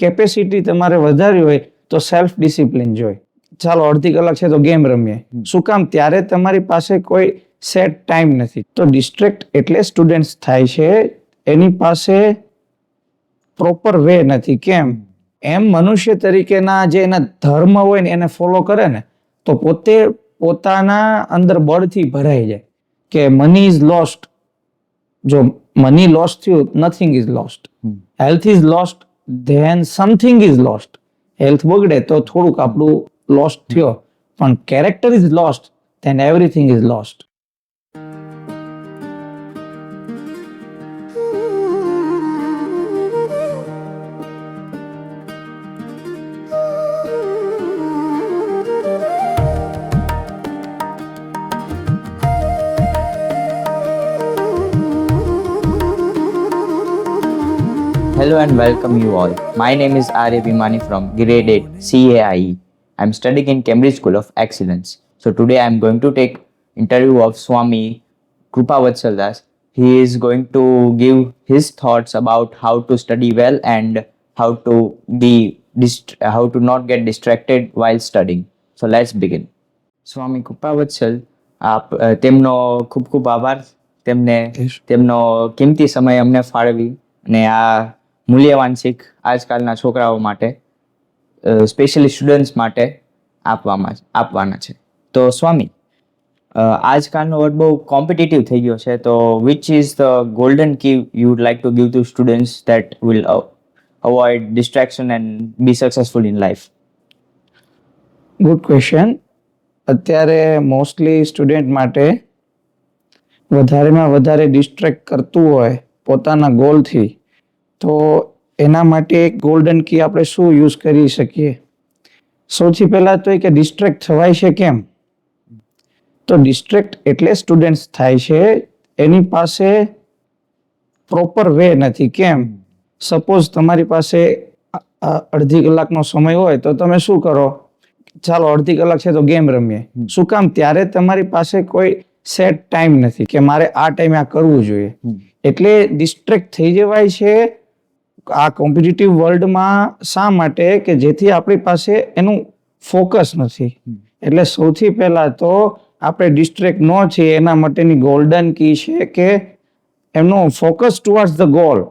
Capacity તમારે વધારવી હોય તો સેલ્ફ ડિસિપ્લિન જોઈએ. ચાલો અડધી કલાક છે તો ગેમ રમીએ. શું કામ? ત્યારે તમારી પાસે કોઈ સેટ ટાઈમ નથી. તો ડિસ્ટ્રેક્ટ એટલે સ્ટુડન્ટ્સ થાય છે એની પાસે પ્રોપર વે નથી. કેમ? એમ મનુષ્ય તરીકેના જે એના ધર્મ હોય ને એને ફોલો કરે ને તો પોતે પોતાના અંદર બળથી ભરાઈ જાય કે મની ઇઝ લોસ્ટ. જો મની લોસ્ટ થયું, nothing is lost. Health is lost, then something is lost. Health બગડે તો થોડુંક આપણું લોસ્ટ થયો, પણ character is lost, then everything is lost. Hello and welcome you all. My name is Arya Bhimani from Grade 8 CAIE. I'm studying in Cambridge School of Excellence. So today I'm going to take interview of Swami Krupa Vatsal Das. He is going to give his thoughts about how to study well and how to not get distracted while studying. So let's begin. Swami Krupa Vatsal, તેમનો ખૂબ ખૂબ આભાર. તેમનો કિંમતી સમય અમને ફાળવી અને આ મૂલ્યવાન શીખ આજકાલના છોકરાઓ માટે સ્પેશિયલી સ્ટુડન્ટ્સ માટે આપવાના છે. તો સ્વામી, આજકાલનો વર્લ્ડ બહુ કોમ્પિટિટિવ થઈ ગયો છે, તો which is the golden key you would like to give to students that will avoid distraction and be successful in life? Good question. અત્યારે મોસ્ટલી સ્ટુડન્ટ માટે વધારેમાં વધારે ડિસ્ટ્રેક્ટ કરતું હોય પોતાના ગોલથી, તો એના માટે એક ગોલ્ડન કી આપણે શું યુઝ કરી શકીએ? સૌથી પહેલા તો એ કે ડિસ્ટ્રેક્ટ થવાય છે કેમ? તો ડિસ્ટ્રેક્ટ એટલે સ્ટુડન્ટ્સ થાય છે એની પાસે પ્રોપર વે નથી. કેમ? સપોઝ તમારી પાસે અડધી કલાકનો સમય હોય તો તમે શું કરો? ચાલો અડધી કલાક છે તો ગેમ રમીએ. શું કામ? ત્યારે તમારી પાસે કોઈ સેટ ટાઈમ નથી કે મારે આ ટાઈમે આ કરવું જોઈએ. એટલે ડિસ્ટ્રેક્ટ થઈ જવાય છે આ કોમ્પિટિટિવ વર્લ્ડમાં. શા માટે? કે જેથી આપણી પાસે એનું ફોકસ નથી. એટલે સૌથી પહેલા તો આપણે ડિસ્ટ્રેક્ટ ન છીએ એના માટેની ગોલ્ડન કી છે કે એમનું ફોકસ ટુવર્ડ્સ ધ ગોલ.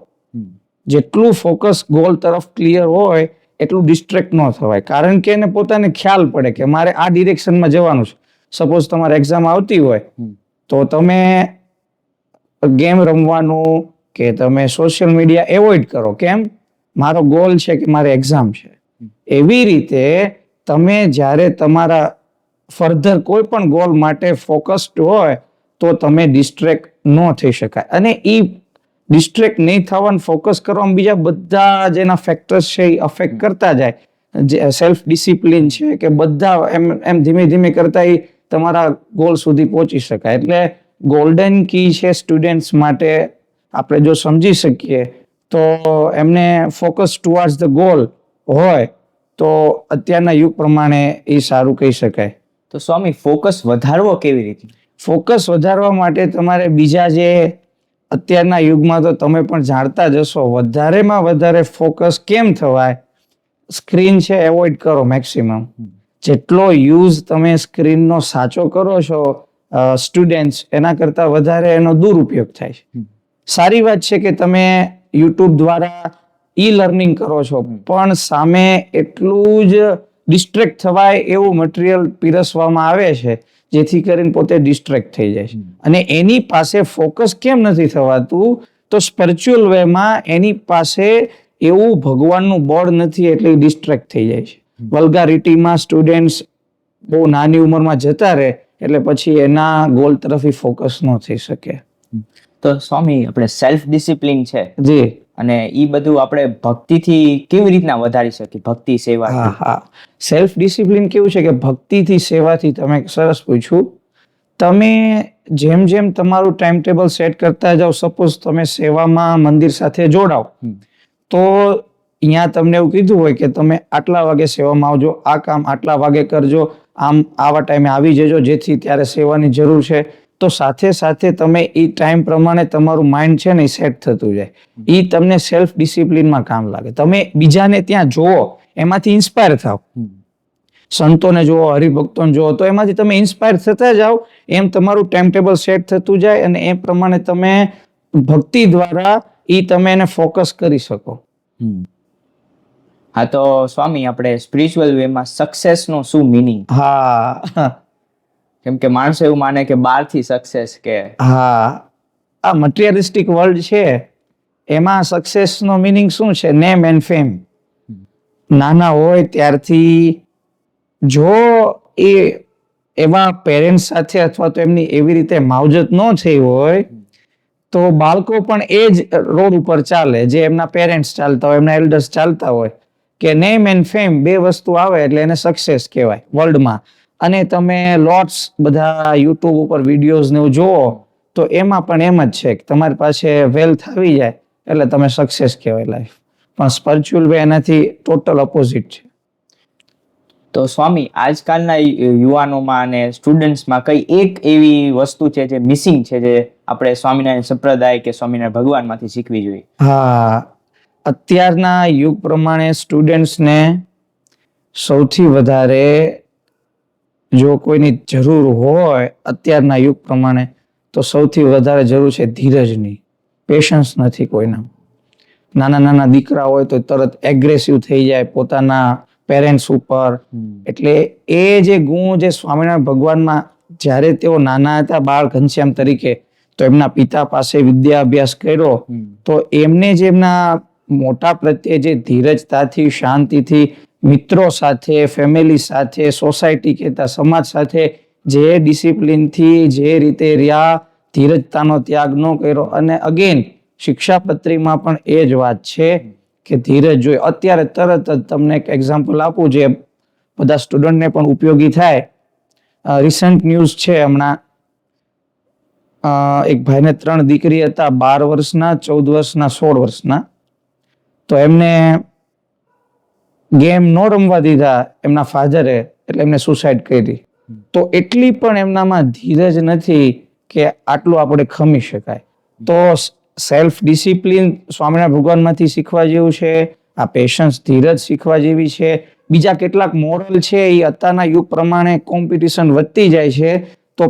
જેટલું ફોકસ ગોલ તરફ ક્લિયર હોય એટલું ડિસ્ટ્રેક્ટ ન થવાય. કારણ કે એને પોતાને ખ્યાલ પડે કે મારે આ ડિરેક્શનમાં જવાનું છે. સપોઝ તમારે એક્ઝામ આવતી હોય તો તમે ગેમ રમવાનું કે તમે સોશિયલ મીડિયા એવોઇડ કરો. કેમ? મારો ગોલ છે કે મારે એક્ઝામ છે. એવી રીતે તમે જ્યારે તમારા ફર્ધર કોઈ પણ ગોલ માટે ફોકસ્ડ હોય તો તમે ડિસ્ટ્રેક્ટ ન થઈ શકાય. અને એ ડિસ્ટ્રેક્ટ નહીં થવાનું ફોકસ કરવામાં બીજા બધા જેના ફેક્ટર્સ છે એ અફેક્ટ કરતા જાય. જે સેલ્ફ ડિસિપ્લિન છે કે બધા એમ ધીમે ધીમે કરતા એ તમારા ગોલ સુધી પહોંચી શકાય. એટલે ગોલ્ડન કી છે સ્ટુડન્ટ્સ માટે. આપણે જો સમજી શકીએ તો એમને ફોકસ ટુવર્ડ્સ ધ ગોલ હોય તો અત્યારના યુગ પ્રમાણે એ સારું કહી શકાય. તો સ્વામી, ફોકસ વધારવો કેવી રીતે? ફોકસ વધારવા માટે તમારે બીજા જે અત્યારના યુગમાં તો તમે પણ જાણતા જ હશો, વધારેમાં વધારે ફોકસ કેમ થવાય? સ્ક્રીન છે એવોઇડ કરો મેક્સિમમ. જેટલો યુઝ તમે સ્ક્રીનનો સાચો કરો છો સ્ટુડન્ટ્સ, એના કરતાં વધારે એનો દુરુપયોગ થાય છે. સારી વાત છે કે તમે યુટ્યુબ દ્વારા ઈ લર્નિંગ કરો છો, પણ સામે એટલું જ ડિસ્ટ્રેક્ટ થવાય એવું મટીરિયલ પીરસવામાં આવે છે જેથી કરીને પોતે ડિસ્ટ્રેક્ટ થઈ જાય છે. અને એની પાસે ફોકસ કેમ નથી થવાતું? તો સ્પિરિચ્યુઅલ વેમાં એની પાસે એવું ભગવાનનું બળ નથી એટલે ડિસ્ટ્રેક્ટ થઈ જાય છે. વલ્ગારિટીમાં સ્ટુડન્ટ્સ બહુ નાની ઉંમરમાં જતા રહે એટલે પછી એના ગોલ તરફ ફોકસ ન થઈ શકે. તો સ્વામી, આપણે સેલ્ફ ડિસિપ્લિન છે જી, અને એ બધું આપણે ભક્તિથી કેવી રીતના વધારી શકીએ? ભક્તિ, સેવા. હા, સેલ્ફ ડિસિપ્લિન કેવું છે કે ભક્તિથી, સેવાથી. તમે સરસ પૂછ્યું. તમે જેમ જેમ તમારું ટાઈમ ટેબલ સેટ કરતા જાઓ, સપોઝ તમે સેવામાં મંદિર સાથે જોડાઓ તો અહીંયા તમને એવું કીધું હોય કે તમે આટલા વાગે સેવામાં આવજો, આ કામ આટલા વાગે કરજો, આમ આવા ટાઈમે આવી જજો જેથી ત્યારે સેવાની જરૂર છે. તો તો સાથે સાથે તમે એ ટાઈમ પ્રમાણે તમારું માઇન્ડ છે ને એ સેટ થતું જાય. એ તમને સેલ્ફ ડિસિપ્લિનમાં કામ લાગે. તમે બીજાને ત્યાં જુઓ, એમાંથી ઇન્સ્પાયર થાવ. સંતોને જુઓ, હરિભક્તોને જુઓ, તો એમાંથી તમે ઇન્સ્પાયર થતા જાઓ. એમ તમારું ટાઈમ ટેબલ સેટ થતું જાય અને એ પ્રમાણે તમે ભક્તિ દ્વારા તમે એને ફોકસ કરી શકો. હા, તો સ્વામી આપણે સ્પિરિચ્યુઅલ વેમાં સક્સેસનો શું મિનિંગ? હા, કેમ કે માણસો એવું માને કે બહારથી સક્સેસ કે આ મટીરિયલિસ્ટિક વર્લ્ડ છે, એમાં સક્સેસનો મિનિંગ શું છે? Name and fame. નાના હોય ત્યારથી જો એ એવા પેરેન્ટ્સ સાથે અથવા તો એમની એવી રીતે માવજત ન થઈ હોય તો બાળકો પણ એ જ રોડ ઉપર ચાલે જે એમના પેરેન્ટ્સ ચાલતા હોય, એમના એલ્ડર્સ ચાલતા હોય, કે નેમ એન્ડ ફેમ બે વસ્તુ આવે એટલે એને સક્સેસ કહેવાય વર્લ્ડમાં. અને તમે લોટ્સ બધા યુટ્યુબ ઉપર વિડીયોઝ ને એવું જુઓ તો એમાં પણ એમ જ છે કે તમારી પાસે વેલ્થ આવી જાય એટલે તમે સક્સેસ કહેવાય લાઈફ. પણ સ્પિરિચ્યુઅલ વે એનાથી ટોટલ ઓપોઝિટ છે. તો સ્વામી, આજકાલના યુવાનોમાં અને સ્ટુડન્ટ્સમાં કઈ એક એવી વસ્તુ છે જે મિસિંગ છે, જે આપણે સ્વામિનારાયણ સંપ્રદાય કે સ્વામિનારાયણ ભગવાનમાંથી શીખવી જોઈએ? હા, અત્યારના યુગ પ્રમાણે સ્ટુડન્ટ્સને સૌથી વધારે જો કોઈની જરૂર હોય અત્યારના યુગ પ્રમાણે તો સૌથી વધારે જરૂર છે ધીરજની. પેશન્સ નથી કોઈના. નાના નાના દીકરા હોય તો તરત એગ્રેસિવ થઈ જાય પોતાના પેરેન્ટ્સ ઉપર. એટલે એ જે ગુણ જે સ્વામિનારાયણ ભગવાનમાં જ્યારે તેઓ નાના હતા બાળ ઘનશ્યામ તરીકે, તો એમના પિતા પાસે વિદ્યા અભ્યાસ કર્યો, તો એમને જે એમના મોટા પ્રત્યે જે ધીરજતાથી, શાંતિથી, મિત્રો સાથે, ફેમિલી સાથે, સોસાયટી કહેતા સમાજ સાથે જે ડિસિપ્લિનથી જે રીતે રહ્યા, ધીરજતાનો ત્યાગ ન કર્યો. અને અગેન શિક્ષાપત્રીમાં પણ એ જ વાત છે કે ધીરજ જોઈએ. અત્યારે તરત જ તમને એક એક્ઝામ્પલ આપું જે બધા સ્ટુડન્ટને પણ ઉપયોગી થાય. રિસન્ટ ન્યૂઝ છે હમણાં, એક ભાઈને 3 દીકરી હતા, 12 વર્ષના, 14 વર્ષના, 16 વર્ષના. તો એમને ગેમ ન રમવા દીધા એમના ફાધરે, એટલે એમને સુસાઇડ કરી. તો એટલી પણ એમનામાં ધીરજ નથી કે આટલું આપણે ખમી શકાય. તો સેલ્ફ ડિસિપ્લિન સ્વામિનારાયણ ભગવાનમાંથી શીખવા જેવું છે. આ પેશન્સ, ધીરજ શીખવા જેવી છે. બીજા કેટલાક મોરલ છે એ અત્યારના યુગ પ્રમાણે કોમ્પિટિશન વધતી જાય છે, તો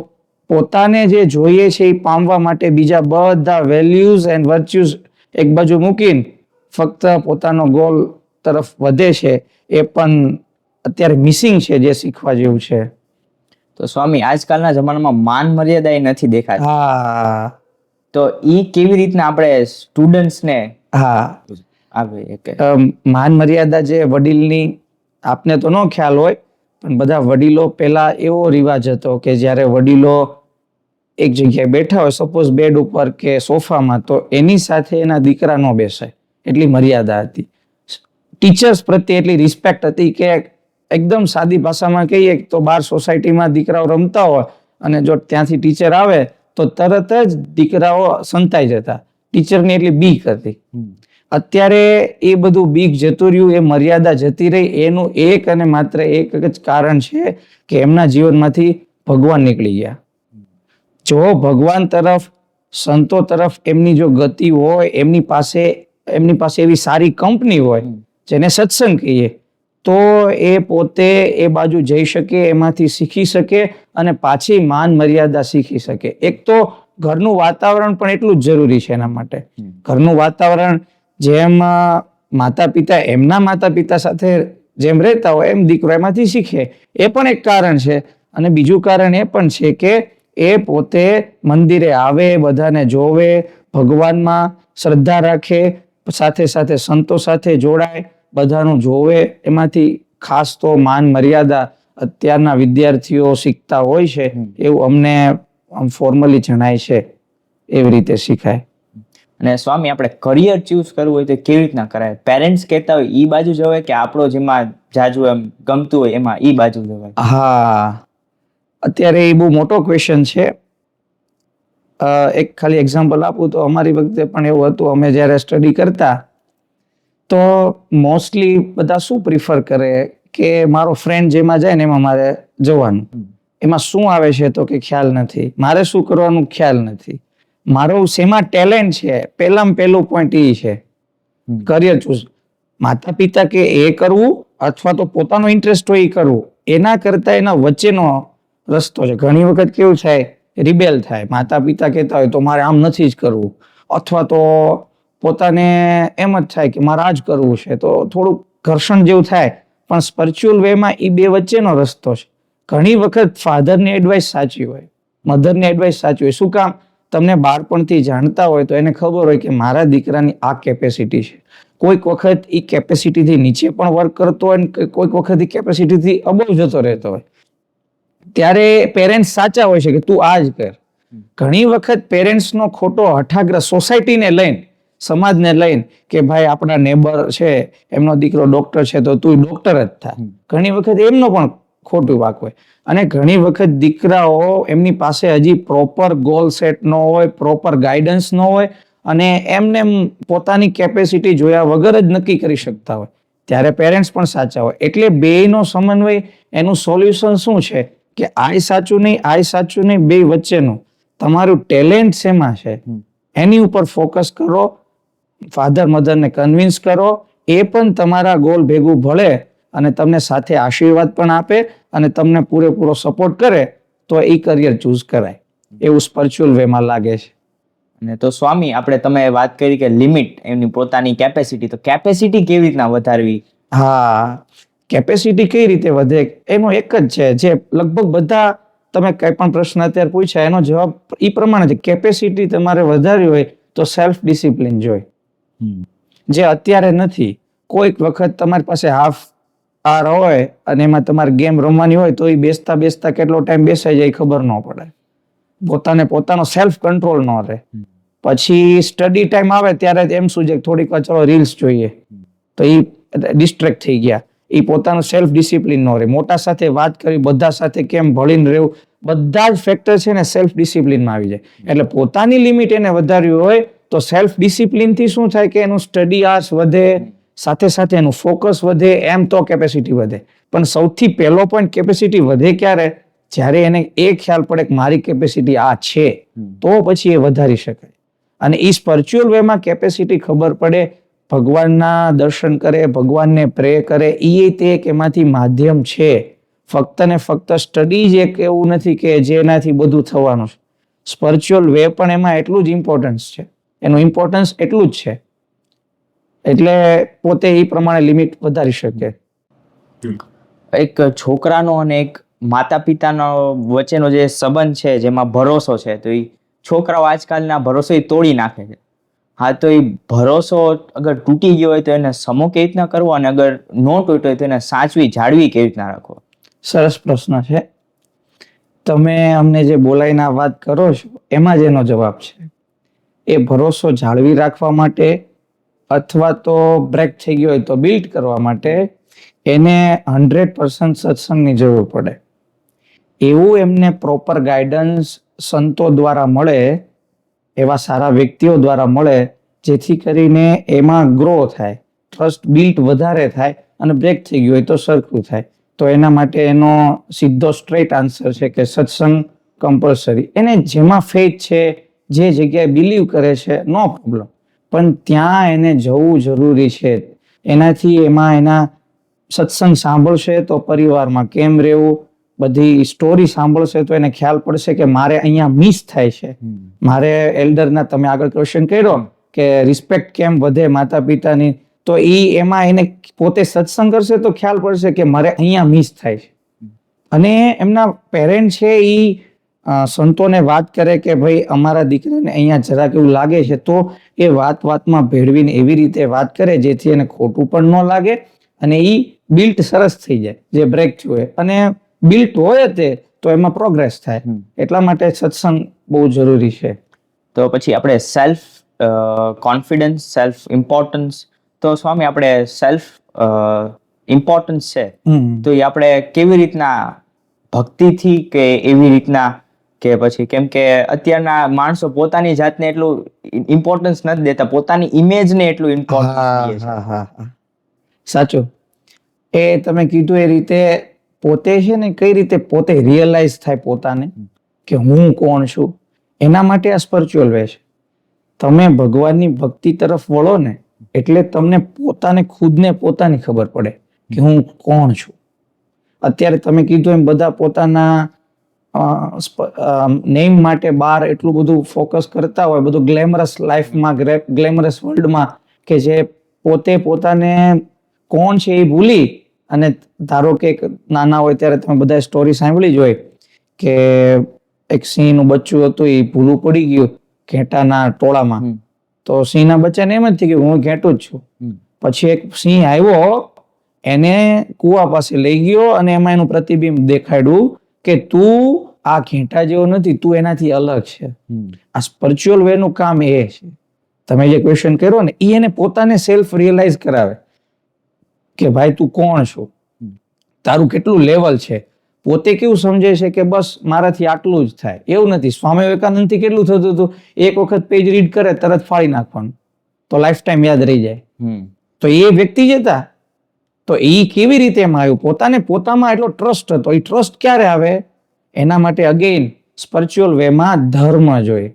પોતાને જે જોઈએ છે એ પામવા માટે બીજા બધા વેલ્યુઝ એન્ડ વર્ચ્યુઝ એક બાજુ મૂકીને ફક્ત પોતાનો ગોલ તરફ વધે છે. એ પણ અત્યારે મિસિંગ છે, જે શીખવા જેવું છે. તો સ્વામી, આજકાલના જમાનામાં માન મર્યાદા એ નથી દેખાતી. હા, તો ઈ કેવી રીતના આપણે સ્ટુડન્ટ્સને આવે કે માન મર્યાદા જે વડીલની, આપને તો ન ખ્યાલ હોય પણ બધા વડીલો પહેલા એવો રિવાજ હતો કે જ્યારે વડીલો એક જગ્યાએ બેઠા હોય, સપોઝ બેડ ઉપર કે સોફામાં, તો એની સાથે એના દીકરા ન બેસાય, એટલી મર્યાદા હતી. ટીચર્સ પ્રત્યે એટલી રિસ્પેક્ટ હતી કે એકદમ સાદી ભાષામાં કહીએ તો બહાર સોસાયટીમાં દીકરાઓ રમતા હોય અને જો ત્યાંથી ટીચર આવે તો તરત જ દીકરાઓ સંતાઈ જતા. ટીચરની એટલી બીક હતી. અત્યારે એ બધું બીક જતું રહ્યું, એ મર્યાદા જતી રહી. એનું એક અને માત્ર એક જ કારણ છે કે એમના જીવનમાંથી ભગવાન નીકળી ગયા. જો ભગવાન તરફ, સંતો તરફ એમની જો ગતિ હોય, એમની પાસે એવી સારી કંપની હોય જેને સત્સંગ કહીએ, તો એ પોતે એ બાજુ જઈ શકે, એમાંથી શીખી શકે અને પાછી માન મર્યાદા શીખી શકે. એક તો ઘરનું વાતાવરણ પણ એટલું જ જરૂરી છે એના માટે. ઘરનું વાતાવરણ જેમ માતા પિતા સાથે જેમ રહેતા હોય એમ દીકરો એમાંથી શીખે, એ પણ એક કારણ છે. અને બીજું કારણ એ પણ છે કે એ પોતે મંદિરે આવે, બધાને જોવે, ભગવાનમાં શ્રદ્ધા રાખે, સાથે સાથે સંતો સાથે જોડાય, બધાનું જોવે. એમાંથી ખાસ તો માન મર્યાદા અત્યારના વિદ્યાર્થીઓ શીખતા હોય છે એવું અમને ફોર્મલી જણાય છે. એવી રીતે શીખાય. અને સ્વામી, આપણે કરિયર ચૂઝ કરવું હોય તો કેવી રીતના કરાય? પેરેન્ટ્સ કહેતા હોય ઈ બાજુ જવાય કે આપણો જેમાં જાજુ એમ ગમતું હોય એમાં ઈ બાજુ જવાય? હા, અત્યારે એ બહુ મોટો ક્વેશ્ચન છે. એક ખાલી એક્ઝામ્પલ આપું તો અમારી વખતે પણ એવું હતું. અમે જ્યારે સ્ટડી કરતા તો મોસ્ટલી બધા શું પ્રિફર કરે કે મારો ફ્રેન્ડ જેમાં જાય ને એમાં મારે જવાનું. એમાં શું આવે છે તો કે ખ્યાલ નથી, મારે શું કરવાનું ખ્યાલ નથી, મારો શેમાં ટેલેન્ટ છે પહેલામાં પહેલું પોઈન્ટ એ છે કરિયર ચૂઝ. માતા પિતા કે એ કરવું અથવા તો પોતાનો ઇન્ટરેસ્ટ હોય એ કરવું, એના કરતા એના વચ્ચેનો રસ્તો છે. ઘણી વખત કેવું થાય, રિબેલ થાય, માતા પિતા કહેતા હોય તો મારે આમ નથી જ કરવું, અથવા તો પોતાને એમ જ થાય કે મારે આ જ કરવું છે, તો થોડુંક ઘર્ષણ જેવું થાય. પણ સ્પિરિચ્યુઅલ વેમાં એ બે વચ્ચેનો રસ્તો છે. ઘણી વખત ફાધરની એડવાઇસ સાચી હોય, મધરની એડવાઇસ સાચી હોય. શું કામ? તમને બાળપણથી જાણતા હોય તો એને ખબર હોય કે મારા દીકરાની આ કેપેસિટી છે. કોઈક વખત એ કેપેસિટીથી નીચે પણ વર્ક કરતો હોય ને કોઈક વખત એ કેપેસિટીથી અબવ જતો રહેતો હોય. ત્યારે પેરેન્ટ્સ સાચા હોય છે કે તું આ જ કર. ઘણી વખત પેરેન્ટ્સનો ખોટો હઠાગ્રહ સોસાયટીને લઈને, સમાજને લઈને કે ભાઈ આપણા નેબર છે એમનો દીકરો ડોક્ટર છે તો તું ડોક્ટર જ થા. ઘણી વખત એમનો પણ ખોટું વાક હોય. અને ઘણી વખત દીકરાઓ એમની પાસે હજી પ્રોપર ગોલ સેટ ન હોય, પ્રોપર ગાઈડન્સ ન હોય અને એમને પોતાની કેપેસિટી જોયા વગર જ નક્કી કરી શકતા હોય. ત્યારે પેરેન્ટ્સ પણ સાચા હોય. એટલે બેયનો સમન્વય, એનું સોલ્યુશન શું છે કે આ સાચું નહીં, આ સાચું નહીં, બે વચ્ચેનું તમારું ટેલેન્ટ શેમાં છે એની ઉપર ફોકસ કરો. ફાધર મધરને કન્વિન્સ કરો, એ પણ તમારા ગોલ ભેગું ભળે અને તમને સાથે આશીર્વાદ પણ આપે અને તમને પૂરેપૂરો સપોર્ટ કરે તો એ કરિયર ચૂઝ કરાય. એવું સ્પિરિચ્યુઅલ વેમાં લાગે છે. અને તો સ્વામી, આપણે તમે વાત કરી કે લિમિટ એમની પોતાની કેપેસિટી, તો કેપેસિટી કેવી રીતના વધારવી? હા, કેપેસિટી કઈ રીતે વધે એનો એક જ છે, જે લગભગ બધા તમે કઈ પણ પ્રશ્ન અત્યારે પૂછ્યા એનો જવાબ એ પ્રમાણે છે. કેપેસિટી તમારે વધારવી હોય તો સેલ્ફ ડિસિપ્લિન જોઈએ, જે અત્યારે નથી. કોઈક વખત તમારી પાસે હાફ આર હોય અને એમાં તમારે ગેમ રમવાની હોય તો એ બેસતા બેસતા કેટલો ટાઈમ બેસાઈ જાય ખબર ન પડે. પોતાનો સેલ્ફ કંટ્રોલ ન રહે. પછી સ્ટડી ટાઈમ આવે ત્યારે એમ શું છે થોડીક વાર ચલો રીલ્સ જોઈએ તો એ ડિસ્ટ્રેક્ટ થઈ ગયા. એ પોતાનું સેલ્ફ ડિસિપ્લિન ન રહે. મોટા સાથે વાત કરી, બધા સાથે કેમ ભળીને રહેવું, બધા જ ફેક્ટર છે ને સેલ્ફ ડિસિપ્લિનમાં આવી જાય. એટલે પોતાની લિમિટ એને વધારવી હોય તો સેલ્ફ ડિસિપ્લિનથી શું થાય કે એનું સ્ટડી આર્સ વધે, સાથે સાથે એનું ફોકસ વધે, એમ તો કેપેસિટી વધે. પણ સૌથી પહેલો પોઈન્ટ કેપેસિટી વધે ક્યારે? જ્યારે એને એ ખ્યાલ પડે કે મારી કેપેસિટી આ છે, તો પછી એ વધારી શકાય. અને એ સ્પિરિચ્યુઅલ વેમાં કેપેસિટી ખબર પડે, ભગવાનના દર્શન કરે, ભગવાનને પ્રે કરે, એ તે એક એમાંથી માધ્યમ છે. ફક્ત ને ફક્ત સ્ટડી જ એક એવું નથી કે જેનાથી બધું થવાનું છે. સ્પિરિચ્યુઅલ વે પણ એમાં એટલું જ ઇમ્પોર્ટન્સ છે, એનું ઇમ્પોર્ટન્સ એટલું જ છે. એટલે પોતે એ પ્રમાણે લિમિટ વધારી શકે. એક છોકરાનો અને એક માતા પિતાનો વચ્ચેનો જે સંબંધ છે જેમાં ભરોસો છે, તો એ છોકરાઓ આજકાલના ભરોસો એ તોડી નાખે છે. હા, તો એ ભરોસો અગર તૂટી ગયો હોય તો એને સમો કેવી રીતના કરવો, અને અગર ન તૂટ્યો હોય તો એને સાચવી જાળવી કેવી રીતના રાખવો? સરસ પ્રશ્ન છે. તમે અમને જે બોલાઈને વાત કરો છો એમાં જ એનો જવાબ છે. એ ભરોસો જાળવી રાખવા માટે અથવા તો બ્રેક થઈ ગયો હોય તો બિલ્ડ કરવા માટે એને 100% સત્સંગની જરૂર પડે. એવું એમને પ્રોપર ગાઈડન્સ સંતો દ્વારા મળે, એવા સારા વ્યક્તિઓ દ્વારા મળે, જેથી કરીને એમાં ગ્રો થાય, ટ્રસ્ટ બિલ્ડ વધારે થાય અને બ્રેક થઈ ગયું હોય તો સરખું થાય. તો એના માટે એનો સીધો સ્ટ્રેટ આન્સર છે કે સત્સંગ કમ્પલસરી. એને જેમાં ફેથ છે, જે જગ્યાએ બિલીવ કરે છે, નો પ્રોબ્લેમ, પણ ત્યાં એને જવું જરૂરી છે. એનાથી એના સત્સંગ સાંભળશે તો પરિવારમાં કેમ રહેવું, બધી સ્ટોરી સાંભળશે તો એને ખ્યાલ પડશે કે મારે અહીંયા મિસ થાય છે. મારે એલ્ડરના, તમે આગળ ક્વેશ્ચન કર્યો કે રિસ્પેક્ટ કેમ વધે માતા પિતાની, તો એમાં એને પોતે સત્સંગ કરશે તો ખ્યાલ પડશે કે મારે અહીંયા મિસ થાય છે. અને એમના પેરેન્ટ છે એ સંતોને વાત કરે કે ભાઈ અમારા દીકરાને અહીંયા જરાક એવું લાગે છે, તો એ વાતમાં ભેળવીને એવી રીતે વાત કરે જેથી એને ખોટું પણ ન લાગે અને એ બિલ્ટ સરસ થઈ જાય. જે બ્રેક થયું હોય અને બિલ્ટ હોય તે તો એમાં પ્રોગ્રેસ થાય. એટલા માટે સત્સંગ બહુ જરૂરી છે. તો પછી આપણે સેલ્ફ કોન્ફિડન્સ, સેલ્ફ ઇમ્પોર્ટન્સ, તો સ્વામી આપણે સેલ્ફ ઇમ્પોર્ટન્સ છે તો એ આપણે કેવી રીતના ભક્તિથી કે એવી રીતના કે પછી, કેમ કે અત્યારના માણસો પોતાની જાતને એટલું ઇમ્પોર્ટન્સ નથી દેતા, પોતાની ઇમેજને એટલું ઇમ્પોર્ટન્સ દે છે. સાચું. એ તમે કીધું એ રીતે પોતે છે ને કઈ રીતે પોતે રિયલાઇઝ થાય પોતાને કે હું કોણ છું, એના માટે આ સ્પિરિચ્યુઅલ વે છે. તમે ભગવાનની ભક્તિ તરફ વળો ને એટલે તમને પોતાને ખુદને પોતાની ખબર પડે કે હું કોણ છું. અત્યારે તમે કીધું એમ બધા પોતાના નેમ માટે બહાર એટલું બધું ફોકસ કરતા હોય, બધું ગ્લેમરસ લાઈફમાં, ગ્લેમરસ વર્લ્ડમાં, કે જે પોતે પોતાને કોણ છે એ ભૂલી, અને ધારો કે નાના હોય ત્યારે તમે બધા સ્ટોરી સાંભળી જ હોય કે એક સિંહનું બચ્ચું હતું, એ ભૂલું પડી ગયું ઘેટાના ટોળામાં, તો સિંહના બચ્ચાને એમ જ થઈ ગયું હું ઘેટું જ છું. પછી એક સિંહ આવ્યો, એને કુવા પાસે લઈ ગયો અને એમાં એનું પ્રતિબિંબ દેખાડ્યું કે તું આ ઘેટા જેવો નથી, તું એનાથી અલગ છે. આ સ્પિરિચ્યુઅલ વે નું કામ એ છે. તમે જે ક્વેશ્ચન કર્યો ને એ એને પોતાને સેલ્ફ રિયલાઇઝ કરાવે કે ભાઈ તું કોણ છો, તારું કેટલું લેવલ છે. પોતે કેવું સમજે છે કે બસ મારાથી આટલું જ થાય, એવું નથી. સ્વામી વિવેકાનંદ થી કેટલું થતું હતું, એક વખત પેજ રીડ કરે તરત ફાડી નાખવાનું, તો લાઈફ ટાઈમ યાદ રહી જાય. તો એ વ્યક્તિ જ હતા. તો એ કેવી રીતે એમાં આવ્યું, પોતાને પોતામાં એટલો ટ્રસ્ટ હતો. એ ટ્રસ્ટ ક્યારે આવે? એના માટે અગેન સ્પિરિચ્યુઅલ વેમાં ધર્મ જોઈએ.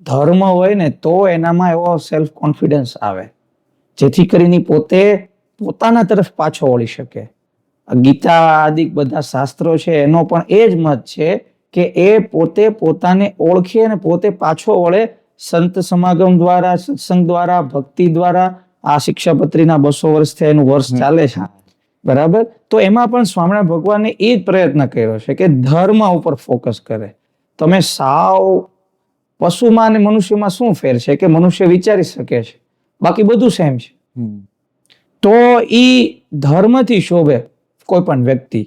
ધર્મ હોય ને તો એનામાં એવો સેલ્ફ કોન્ફિડન્સ આવે, જેથી કરીને પોતે પોતાના તરફ પાછો વળી શકે. ગીતા આદિ બધા શાસ્ત્રો છે એનો પણ એ જ મત છે કે એ પોતે પોતાને ઓળખે અને પોતે પાછો વળે. સંત સમાગમ દ્વારા, સત્સંગ દ્વારા, ભક્તિ દ્વારા. આ શિક્ષાપત્રીના 200 વર્ષથી એનું વર્ષ ચાલે છે, બરાબર. તો એમાં પણ સ્વામિનારાયણ ભગવાને એ જ પ્રયત્ન કર્યો છે કે ધર્મ ઉપર ફોકસ કરે. તમે સાવ પશુમાં અને મનુષ્યમાં શું ફેર છે કે મનુષ્ય વિચારી શકે છે, બાકી બધું સેમ છે. તો ઈ ધર્મથી શોભે કોઈ પણ વ્યક્તિ,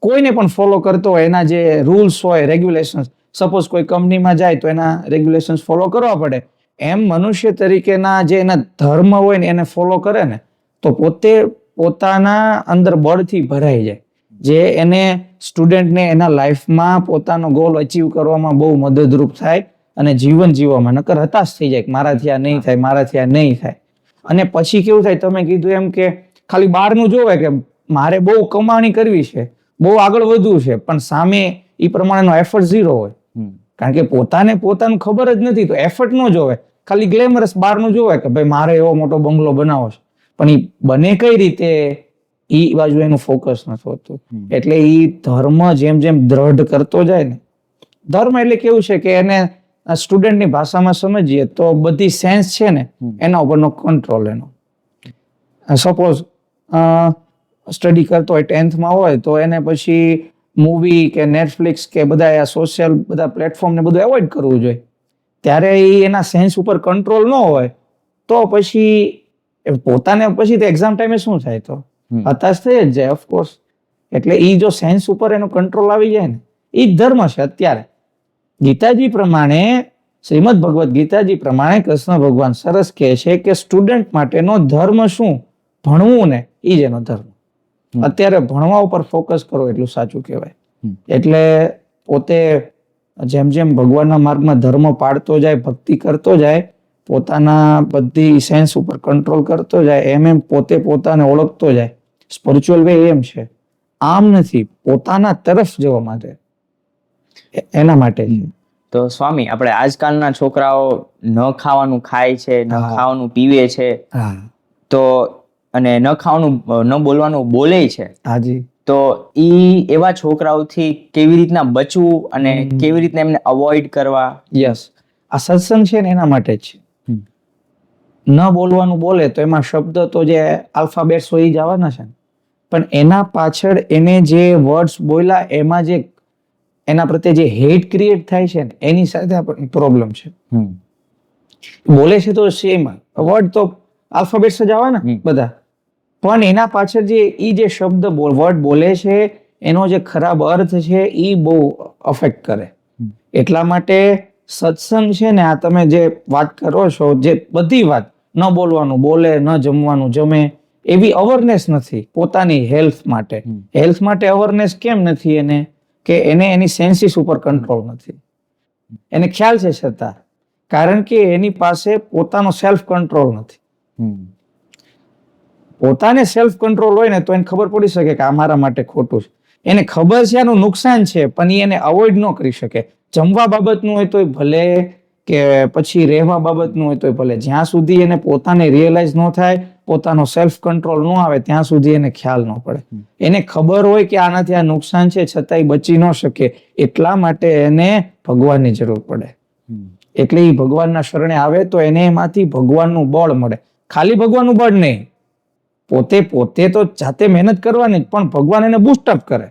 કોઈને પણ ફોલો કરતો હોય, એના જે રૂલ્સ હોય, રેગ્યુલેશન્સ, સપોઝ કોઈ કંપનીમાં જાય તો એના રેગ્યુલેશન્સ ફોલો કરવા પડે, એમ મનુષ્ય તરીકેના જે એના ધર્મ હોય ને એને ફોલો કરે ને તો પોતે પોતાના અંદર બળથી ભરાઈ જાય, જે એને સ્ટુડન્ટને એના લાઈફમાં પોતાનો ગોલ અચીવ કરવામાં બહુ મદદરૂપ થાય અને જીવન જીવવામાં. નકર હતાશ થઈ જાય કે મારાથી આ નહીં થાય, મારાથી આ નહીં થાય. અને પછી કેવું થાય, તમે કીધું એમ કે ખાલી બહારનું જોવે કે મારે બહુ કમાણી કરવી છે, બહુ આગળ વધવું છે, પણ સામે એ પ્રમાણેનો એફર્ટ ઝીરો હોય. કારણ કે પોતાને પોતાનું ખબર જ નથી, તો એફર્ટ ન જોવે, ખાલી ગ્લેમરસ બહારનું જોવે કે ભાઈ મારે એવો મોટો બંગલો બનાવો છે, પણ એ બને કઈ રીતે એ બાજુ એનું ફોકસ નથી હોતું. એટલે એ ધર્મ જેમ જેમ દ્રઢ કરતો જાય ને, ધર્મ એટલે કેવું છે કે એને સ્ટુડન્ટની ભાષામાં સમજીએ તો બધી સેન્સ છે ને એના ઉપરનો કંટ્રોલ એનો. સપોઝ સ્ટડી કરતો હોય, 10th હોય, તો એને પછી મૂવી કે નેટફ્લિક્સ કે બધા આ સોશિયલ બધા પ્લેટફોર્મ ને બધું એવોઇડ કરવું જોઈએ. ત્યારે એ એના સેન્સ ઉપર કંટ્રોલ ન હોય તો પછી પોતાને પછી તો એક્ઝામ ટાઈમે શું થાય, તો હતાશ થઈ જ જાય ઓફકોર્સ. એટલે એ જો સેન્સ ઉપર એનો કંટ્રોલ આવી જાય ને, એ જ ધર્મ છે. અત્યારે ગીતાજી પ્રમાણે, શ્રીમદ ભગવદ ગીતાજી પ્રમાણે કૃષ્ણ ભગવાન સરસ કહે છે કે સ્ટુડન્ટ માટેનો ધર્મ શું? ભણવું ને એ જ એનો ધર્મ. અત્યારે ભણવા ઉપર ફોકસ કરો એટલું સાચું કહેવાય. એટલે પોતે જેમ જેમ ભગવાનના માર્ગમાં ધર્મ પાડતો જાય, ભક્તિ કરતો જાય, પોતાના બધી સેન્સ ઉપર કંટ્રોલ કરતો જાય, એમ એમ પોતે પોતાને ઓળખતો જાય. સ્પિરિચ્યુઅલ વે એમ છે, આમ નથી, પોતાના તરફ જવા માટે, એના માટે છે. તો સ્વામી, આપણે આજકાલના છોકરાઓ ન ખાવાનું ખાય છે, ન ખાવાનું પીવે છે, તો અને ન ખાવાનું ન બોલવાનું બોલે છે. હાજી. તો ઈ એવા છોકરાઓથી કેવી રીતના બચવું અને કેવી રીતના એમને અવોઇડ કરવા? યસ, આ સત્સંગ છે ને એના માટે જ છે. ન બોલવાનું બોલે તો એમાં શબ્દ તો જે આલ્ફાબેટ્સ હોય એ જ આવવાના છે, પણ એના પાછળ એને જે વર્ડ્સ બોલ્યા એમાં જે એના પ્રત્યે જે હેટ ક્રિએટ થાય છે ને એની સાથે આપણને પ્રોબ્લેમ છે. બોલે છે તો સેમ વર્ડ તો આલ્ફાબેટ્સ જ આવવાના બધા, પણ એના પાછળ જે શબ્દ વર્ડ બોલે છે એનો જે ખરાબ અર્થ છે એ બહુ અફેક્ટ કરે. એટલા માટે સત્સંગ છે ને, આ તમે જે વાત કરો છો, જે બધી વાત, ન બોલવાનું બોલે, ન જમવાનું જમે, એવી અવેરનેસ નથી પોતાની હેલ્થ માટે. હેલ્થ માટે અવેરનેસ કેમ નથી એને? કે એને એની સેન્સીસ ઉપર કંટ્રોલ નથી. એને ખ્યાલ છે છતાં, કારણ કે એની પાસે પોતાનો સેલ્ફ કંટ્રોલ નથી. પોતાને સેલ્ફ કંટ્રોલ હોય ને તો એને ખબર પડી શકે કે આ મારા માટે ખોટું છે. એને ખબર છે આનું નુકસાન છે, પણ એ એને અવોઇડ ન કરી શકે. જમવા બાબતનું હોય તોય ભલે, કે પછી રહેવા બાબતનું હોય તોય ભલે, જ્યાં સુધી એને પોતાને રિયલાઇઝ ન થાય, પોતાનો સેલ્ફ કંટ્રોલ ન આવે, ત્યાં સુધી એને ખ્યાલ ન પડે. એને ખબર હોય કે આનાથી આ નુકસાન છે, છતાંય બચી ન શકે, એટલા માટે એને ભગવાનની જરૂર પડે. એટલે એ ભગવાનના શરણે આવે તો એને એમાંથી ભગવાનનું બળ મળે. ખાલી ભગવાનનું બળ નહીં, પોતે તો જાતે મહેનત કરવાની જ, પણ ભગવાન એને બૂસ્ટઅપ કરે.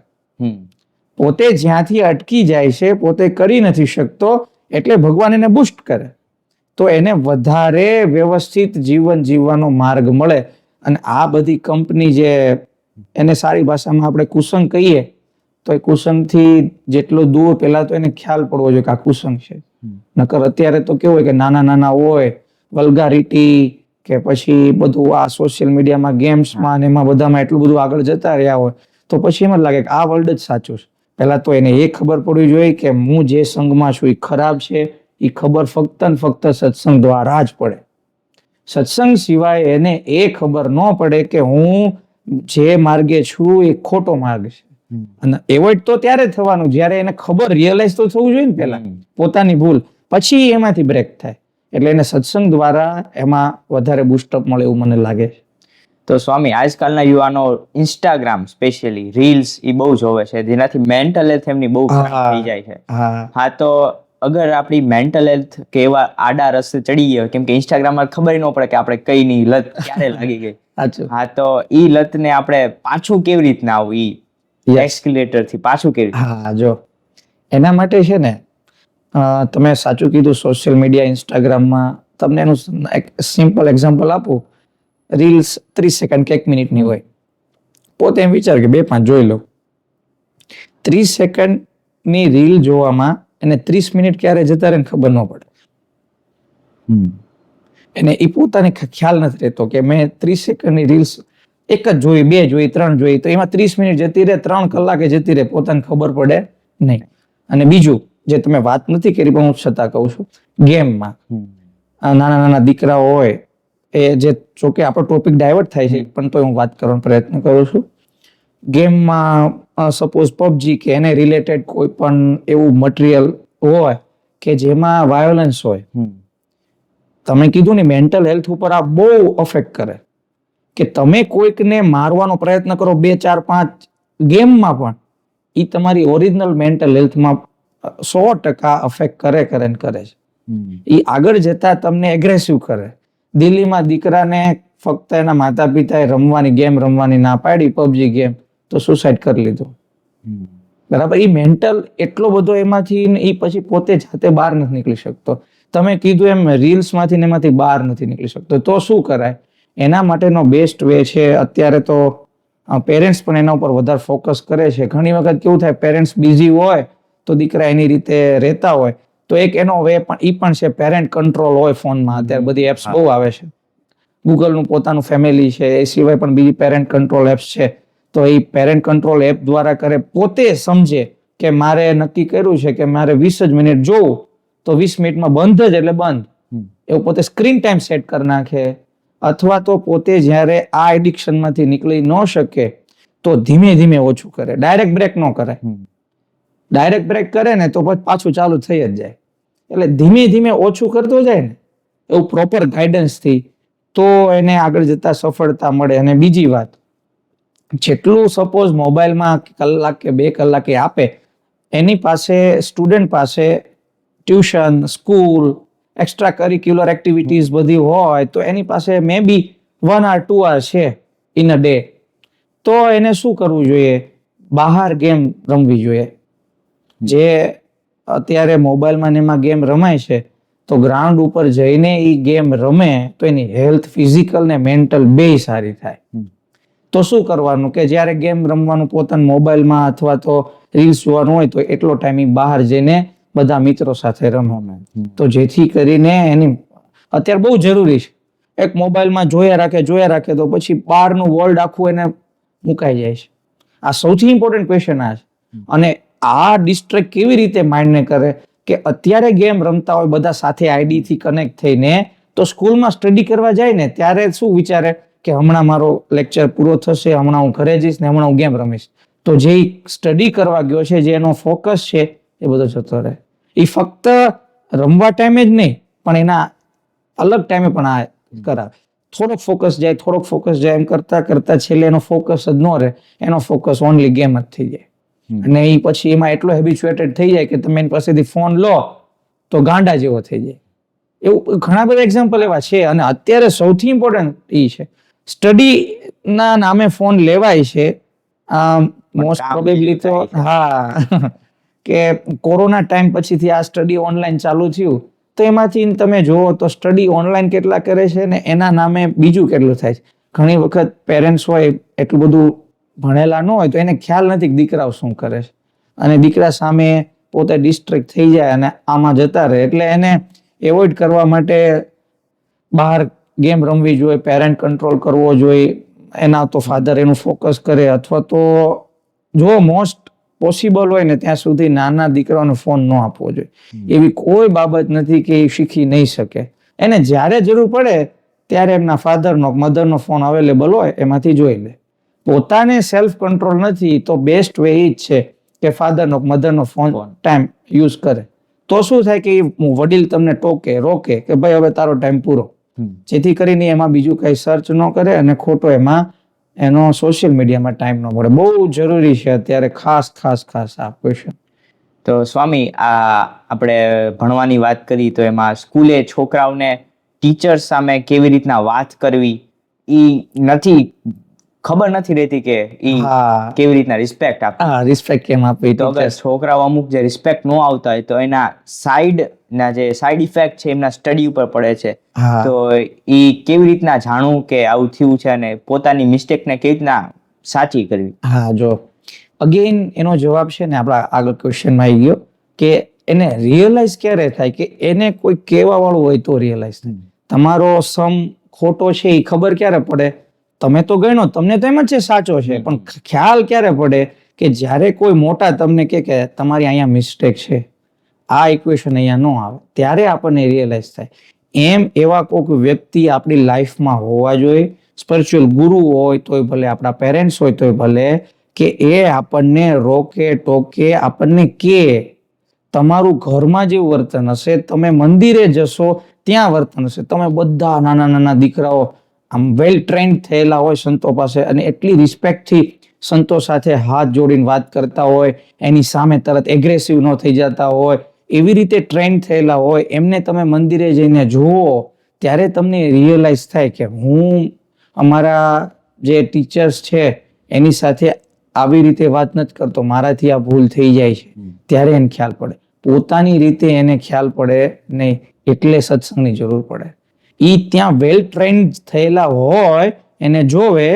પોતે જ્યાંથી અટકી જાય છે, પોતે કરી નથી શકતો, એટલે ભગવાન એને બુસ્ટ કરે, તો એને વધારે વ્યવસ્થિત જીવન જીવવાનો માર્ગ મળે. અને આ બધી કંપની જે એને સારી ભાષામાં આપણે કુસંગ કહીએ, તો એ કુસંગથી જેટલો દૂર, પહેલા તો એને ખ્યાલ પડવો જોઈએ કે આ કુસંગ છે. નકર અત્યારે તો કેવું હોય કે નાના નાના હોય, વલ્ગારિટી કે પછી બધું આ સોશિયલ મીડિયામાં, ગેમ્સમાં ને એમાં બધામાં એટલું બધું આગળ જતા રહ્યા હોય, તો પછી એમ જ લાગે કે આ વર્લ્ડ જ સાચું છે. પહેલા તો એને એ ખબર પડવી જોઈએ કે હું જે સંઘમાં છું એ ખરાબ છે. એ ખબર ફક્ત ને ફક્ત સત્સંગ દ્વારા જ પડે. સત્સંગ સિવાય એને એ ખબર ન પડે કે હું જે માર્ગે છું એ ખોટો માર્ગ છે. અને એવોઇડ તો ત્યારે થવાનું જ્યારે એને ખબર, રિયલાઇઝ તો થવું જોઈએ ને પહેલા પોતાની ભૂલ, પછી એમાંથી બ્રેક થાય. એટલે એને સત્સંગ દ્વારા એમાં વધારે બૂસ્ટઅપ મળે એવું મને લાગે છે. તો સ્વામી, આજકાલના યુવાનો ઇન્સ્ટાગ્રામ સ્પેશિયલી રીલ્સ એ બહુ જોવે છે, જેનાથી મેન્ટલ હેલ્થ એમની બહુ ખરાબ થઈ જાય છે. હા, તો અગર આપણી મેન્ટલ હેલ્થ કે એવા આડા રસ્તે ચડી ગયો, કેમ કે ઇન્સ્ટાગ્રામમાં ખબર ન પડે કે આપણે કઈ ની લત ક્યારે લાગી ગઈ. હા, તો ઈ લતને આપણે પાછું કેવી રીતના આવું, ઈ એસ્કેલેટર થી પાછું કેવી રીતે? હા, જો એના માટે છે ને, તમે સાચું કીધું, સોશિયલ મીડિયા, ઇન્સ્ટાગ્રામમાં તમને એનું એક સિમ્પલ એક્ઝામ્પલ આપું. રીલ્સ 30 સેકન્ડ કે 1 મિનિટની હોય, પોતે એમ વિચાર કે 2-5 જોઈ લો. 30 સેકન્ડની રીલ જોવામાં એને 30 મિનિટ ક્યારે જતા રહે ખબર ન પડે. એને એ પોતાને ખ્યાલ નથી રહેતો કે મેં 30 સેકન્ડની રીલ્સ એક જ જોઈ, 2 જોઈ, 3 જોઈ, તો એમાં 30 મિનિટ જતી રહે, 3 કલાકે જતી રહે, પોતાને ખબર પડે નહીં. અને બીજું જે તમે વાત નથી કરી પણ હું છતાં કહું છું, ગેમમાં નાના નાના દીકરાઓ હોય, એ જે જોકે આપણો ટોપિક ડાયવર્ટ થાય છે, પણ તો હું વાત કરવાનો પ્રયત્ન કરું છું. ગેમમાં સપોઝ PUBG કે એને રિલેટેડ કોઈ પણ એવું મટીરિયલ હોય કે જેમાં વાયોલન્સ હોય, તમે કીધું ને મેન્ટલ હેલ્થ ઉપર આ બહુ અફેક્ટ કરે. કે તમે કોઈકને મારવાનો પ્રયત્ન કરો 2, 4, 5 ગેમમાં, પણ એ તમારી ઓરિજિનલ મેન્ટલ હેલ્થમાં 100% અફેક્ટ કરે છે. એ આગળ જતા તમને એગ્રેસિવ કરે. દિલ્હીમાં દીકરાને ફક્ત એના માતા પિતાએ ગેમ રમવાની ના પાડી, PUBG ગેમ, તો સુસાઇડ કરી લીધું. બરાબર. એ મેન્ટલ એટલો બધો એમાંથી, એ પછી પોતે જાતે બહાર નથી નીકળી શકતો. તમે કીધું એમ રીલ્સમાંથી ને એમાંથી બહાર નથી નીકળી શકતો, તો શું કરાય? એના માટેનો બેસ્ટ વે છે, અત્યારે તો પેરેન્ટ્સ પણ એના ઉપર વધારે ફોકસ કરે છે. ઘણી વખત કેવું થાય, પેરેન્ટ્સ બિઝી હોય તો દીકરા એની રીતે રહેતા હોય, તો એક એનો વે પણ ઈ પણ છે, પેરેન્ટ કંટ્રોલ હોય ફોનમાં. અત્યારે બધી એપ્સ બહુ આવે છે. ગૂગલનું પોતાનું ફેમિલી છે, એ સિવાય પણ બીજી પેરેન્ટ કંટ્રોલ એપ્સ છે. તો એ પેરેન્ટ કંટ્રોલ એપ દ્વારા કરે, પોતે સમજે કે મારે નક્કી કર્યું છે કે મારે 20 જ મિનિટ જોવું, તો 20 મિનિટમાં બંધ જ એટલે બંધ. એવું પોતે સ્ક્રીન ટાઈમ સેટ કરી નાખે. અથવા તો પોતે જ્યારે આ એડિક્શનમાંથી નીકળી ન શકે, તો ધીમે ધીમે ઓછું કરે. ડાયરેક્ટ બ્રેક ન કરે. ડાયરેક્ટ બ્રેક કરે ને તો પછી પાછું ચાલુ થઈ જ જાય. એટલે ધીમે ધીમે ઓછું કરતો જાય ને, એવું પ્રોપર ગાઈડન્સથી, તો એને આગળ જતા સફળતા મળે. અને બીજી વાત, જેટલું સપોઝ મોબાઈલમાં કલાક કે 2 કલાકે આપે, એની પાસે, સ્ટુડન્ટ પાસે tuition, school, extra curricular activities બધી હોય, તો એની પાસે મે બી 1 or 2 hours છે ઇન અ ડે. તો એને શું કરવું જોઈએ? બહાર ગેમ રમવી જોઈએ. જે અત્યારે મોબાઈલમાં એમાં ગેમ રમાય છે, તો ગ્રાઉન્ડ ઉપર જઈને એ ગેમ રમે, તો એની હેલ્થ ફિઝિકલ ને મેન્ટલ બેય સારી થાય. તો શું કરવાનું કે જ્યારે ગેમ રમવાનું પોતાના મોબાઈલમાં અથવા તો રીલ્સ જોવાનું હોય, તો એટલો ટાઈમ બહાર જઈને બધા મિત્રો સાથે રમે. તો જેથી કરીને એની અત્યારે બહુ જરૂરી છે. એક મોબાઈલમાં જોયા રાખે તો પછી બહારનું વર્લ્ડ આખું એને મુકાઈ જાય છે. આ સૌથી ઇમ્પોર્ટન્ટ ક્વેશ્ચન આ છે. અને આ ડિસ્ટ્રેક્ટ કેવી રીતે માઇન્ડને કરે કે અત્યારે ગેમ રમતા હોય બધા સાથે આઈડીથી કનેક્ટ થઈને, તો સ્કૂલમાં સ્ટડી કરવા જાય ને ત્યારે શું વિચારે કે હમણાં મારો લેક્ચર પૂરો થશે, હમણાં હું ઘરે જઈશ ને હમણાં હું ગેમ રમીશ. તો જે સ્ટડી કરવા ગયો છે, જે એનો ફોકસ છે એ બધો જતો રહે. એ ફક્ત રમવા ટાઈમે જ નહીં પણ એના અલગ ટાઈમે પણ આ કરાવે. થોડોક ફોકસ જાય એમ કરતા કરતા છેલ્લે એનો ફોકસ જ ન રહે, એનો ફોકસ ઓનલી ગેમ જ થઈ જાય. અને એ પછી એમાં એટલો હેબિચ્યુએટેડ થઈ જાય કે તમે એની પાસેથી ફોન લો તો ગાંડા જેવો થઈ જાય. એવું ઘણા બધા એક્ઝામ્પલ એવા છે. અને અત્યારે સૌથી ઇમ્પોર્ટન્ટ એ છે, સ્ટડી ના નામે ફોન લેવાય છે. મોસ્ટ પ્રોબેબલી તો કે કોરોના ટાઈમ પછીથી આ સ્ટડી ઓનલાઈન ચાલુ થયું, તો એમાંથી તમે જુઓ તો સ્ટડી ઓનલાઈન કેટલા કરે છે ને એના નામે બીજું કેટલું થાય છે. ઘણી વખત પેરેન્ટ્સ હોય એટલું બધું ભણેલા ન હોય તો એને ખ્યાલ નથી કે દીકરાઓ શું કરે છે, અને દીકરા સામે પોતે ડિસ્ટ્રેક્ટ થઈ જાય અને આમાં જતા રહે. એટલે એને એવોઇડ કરવા માટે બહાર ગેમ રમવી જોઈએ, પેરેન્ટ કંટ્રોલ કરવો જોઈએ, એના તો ફાધર એનું ફોકસ કરે, અથવા તો જો મોસ્ટ પોસિબલ હોય ને ત્યાં સુધી નાના દીકરાઓને ફોન ન આપવો જોઈએ. એવી કોઈ બાબત નથી કે એ શીખી નહીં શકે. એને જ્યારે જરૂર પડે ત્યારે એમના ફાધરનો મધરનો ફોન અવેલેબલ હોય એમાંથી જોઈ લે. પોતાને સેલ્ફ કંટ્રોલ નથી તો બેસ્ટ વે એ જ છે કે ફાધરનો મધરનો ફોન ટાઈમ યુઝ કરે. તો શું થાય કે વડીલ તમને ટોકે રોકે કે ભાઈ હવે તારો ટાઈમ પૂરો, જેથી કરીને એમાં બીજું કઈ સર્ચ ન કરે અને ખોટો એમાં એનો સોશિયલ મીડિયામાં ટાઈમ ન મળે. બહુ જરૂરી છે અત્યારે ખાસ આ ક્વેશ્ચન. તો સ્વામી, આ આપણે ભણવાની વાત કરી તો એમાં સ્કૂલે છોકરાઓને ટીચર્સ સામે કેવી રીતના વાત કરવી એ ખબર નથી રહેતી કે કેવી રીતના રિસ્પેક્ટ આપવી. રિસ્પેક્ટ કેમ આપવી? તો અગર છોકરાઓ અમુક જે રિસ્પેક્ટ ન આવતા હોય તો એના સાઈડ ઇફેક્ટ છે એમના સ્ટડી ઉપર પડે છે. તો એ કેવી રીતના જાણવું કે આવું થયું છે અને પોતાની મિસ્ટેકને કેવી રીતના સાચી કરવી? જો અગેન એનો જવાબ છે ને આપણા આગળ ક્વેશ્ચનમાં આવી ગયો કે એને રિયલાઇઝ ક્યારે થાય કે એને કોઈ કહેવા વાળું હોય તો રિયલાઇઝ થાય. તમારો સમ ખોટો છે એ ખબર ક્યારે પડે? તમે તો ગણો, તમને તો એમ જ છે સાચો છે, પણ ખ્યાલ ક્યારે પડે કે જ્યારે કોઈ મોટા તમને કે તમારી અહીંયા મિસ્ટેક છે, આ ઇક્વેશન અહીંયા ન આવે, ત્યારે આપણને રિયલાઇઝ થાય. એમ એવા કોઈક વ્યક્તિ આપણી લાઈફમાં હોવા જોઈએ, સ્પિરિચ્યુઅલ ગુરુ હોય તોય ભલે, આપણા પેરેન્ટ્સ હોય તોય ભલે, કે એ આપણને રોકે ટોકે, આપણને કે તમારું ઘરમાં જેવું વર્તન હશે, તમે મંદિરે જશો ત્યાં વર્તન હશે. તમે બધા નાના દીકરાઓ આમ વેલ ટ્રેન્ડ થયેલા હોય સંતો પાસે, અને એટલી રિસ્પેક્ટથી સંતો સાથે હાથ જોડીને વાત કરતા હોય, એની સામે તરત એગ્રેસિવ ન થઈ જતા હોય, એવી રીતે ટ્રેન્ડ થયેલા હોય, એમને તમે મંદિરે જઈને જુઓ ત્યારે તમને રિયલાઇઝ થાય કે હું અમારા જે ટીચર્સ છે એની સાથે આવી રીતે વાત નથી કરતો, મારાથી આ ભૂલ થઈ જાય છે. ત્યારે એને ખ્યાલ પડે. પોતાની રીતે એને ખ્યાલ પડે નહીં, એટલે સત્સંગની જરૂર પડે. ઈ ત્યાં વેલ ટ્રેન્ડ થયેલા હોય એને જોવે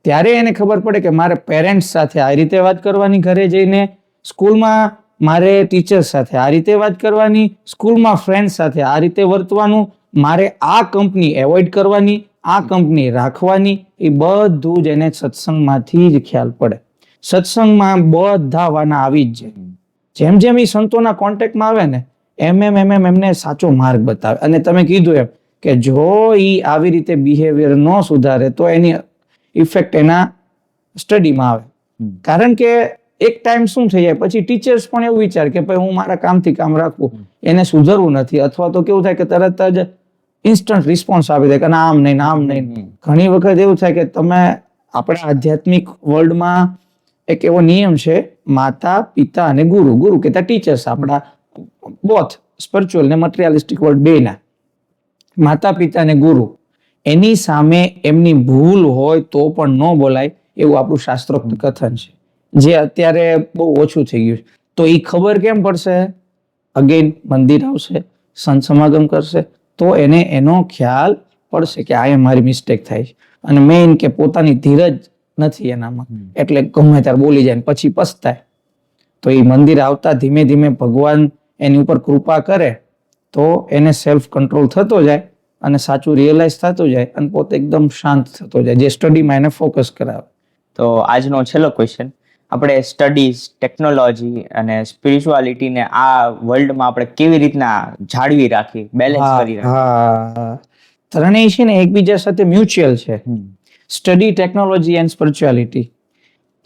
ત્યારે એને ખબર પડે કે મારે પેરેન્ટ્સ સાથે આ રીતે વાત કરવાની, ઘરે જઈને સ્કૂલમાં મારે ટીચર્સ સાથે આ રીતે વાત કરવાની, સ્કૂલમાં ફ્રેન્ડ સાથે આ રીતે વર્તવાનું, મારે આ કંપની એવોઇડ કરવાની, આ કંપની રાખવાની. એ બધું જ એને સત્સંગમાંથી જ ખ્યાલ પડે. સત્સંગમાં બધા વાના આવી જ જાય. જેમ જેમ એ સંતોના કોન્ટેક્ટમાં આવે ને એમ એમને સાચો માર્ગ બતાવે. અને તમે કીધું એમ કે જો એ આવી રીતે બિહેવિયર ન સુધારે તો એની ઇફેક્ટ એના સ્ટડીમાં આવે. કારણ કે એક ટાઈમ શું થઈ જાય પછી ટીચર્સ પણ એવું વિચારે કે ભાઈ હું મારા કામથી કામ રાખવું, એને સુધરવું નથી, અથવા તો કેવું થાય કે તરત જ ઇન્સ્ટન્ટ રિસ્પોન્સ આપી દે કે આમ નહીં. ઘણી વખત એવું થાય કે તમે આપણા આધ્યાત્મિક વર્લ્ડમાં એક એવો નિયમ છે, માતા પિતા અને ગુરુ કહેતા ટીચર્સ, આપણા બોથ સ્પિરિચ્યુઅલ ને મટીરિયાલિસ્ટિક વર્લ્ડ બેના. માતા પિતા અને ગુરુ, એની સામે એમની ભૂલ હોય તો પણ ન બોલાય, એવું આપણું શાસ્ત્રોક્ત કથન છે, જે અત્યારે બહુ ઓછું થઈ ગયું. તો એ ખબર કેમ પડશે? અગેન મંદિર આવશે, સંત સમાગમ કરશે તો એને એનો ખ્યાલ પડશે કે આ મારી મિસ્ટેક થાય છે. અને મેઇન કે પોતાની ધીરજ નથી એનામાં, એટલે ગમે ત્યારે બોલી જાય પછી પસ્તાય. તો એ મંદિર આવતા ધીમે ધીમે ભગવાન એની ઉપર કૃપા કરે તો એને સેલ્ફ કંટ્રોલ થતો જાય અને સાચું રિયલાઇઝ થતું જાય અને પોતે એકદમ શાંત થતો જાય, જે સ્ટડીમાં એને ફોકસ કરાવે. તો આજનો છેલ્લો ક્વેશ્ચન, આપણે સ્ટડીઝ, ટેકનોલોજી અને સ્પિરિચ્યુઆલિટીને આ વર્લ્ડમાં આપણે કેવી રીતના જાળવી રાખી, બેલેન્સ કરી રાખી? ત્રણેય છે ને એકબીજા સાથે મ્યુચ્યુઅલ છે, સ્ટડી, ટેકનોલોજી એન્ડ સ્પિરિચ્યુઆલિટી.